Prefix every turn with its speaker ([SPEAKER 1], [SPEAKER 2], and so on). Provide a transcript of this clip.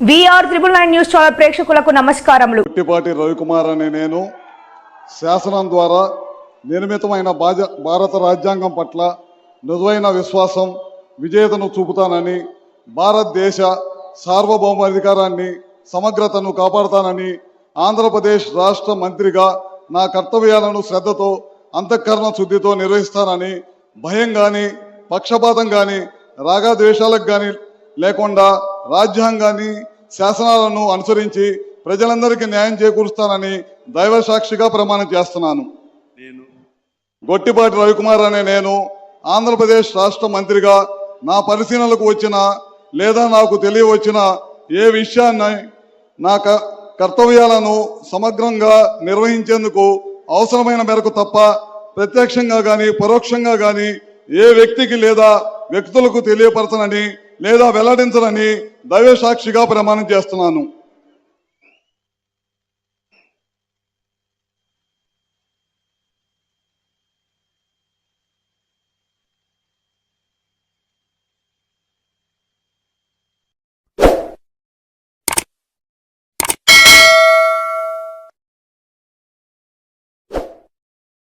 [SPEAKER 1] VR999 news channel ప్రేక్షకులకు నమస్కారములు.
[SPEAKER 2] గుట్టిపాటి రవికుమార్ అనే నేను శాసనం ద్వారా నిర్మితమైన భారత రాజ్యాంగం పట్ల మృదువైన విశ్వాసం విజేతను చూపుతానని, భారతదేశ సార్వభౌమాధికారాన్ని సమగ్రతను కాపాడుతానని, ఆంధ్రప్రదేశ్ రాష్ట్ర మంత్రిగా నా కర్తవ్యాలను శ్రద్ధతో అంతఃకరణ శుద్ధితో నిర్వహిస్తానని, భయం కానీ పక్షపాతం కానీ రాగద్వేషాలకు కానీ లేకుండా రాజ్యాంగాన్ని శాసనాలను అనుసరించి ప్రజలందరికీ న్యాయం చేకూరుస్తానని దైవ సాక్షిగా ప్రమాణం చేస్తున్నాను. గొట్టిపాటి రవికుమార్ అనే నేను ఆంధ్రప్రదేశ్ రాష్ట్ర మంత్రిగా నా పరిశీలనలకు వచ్చిన లేదా నాకు తెలియవచ్చిన ఏ విషయాన్ని నా కర్తవ్యాలను సమగ్రంగా నిర్వహించేందుకు అవసరమైన మేరకు తప్ప ప్రత్యక్షంగా కానీ పరోక్షంగా కానీ ఏ వ్యక్తికి లేదా వ్యక్తులకు తెలియపరచనని లేదా వెల్లడించనని దైవ సాక్షిగా ప్రమాణం చేస్తున్నాను.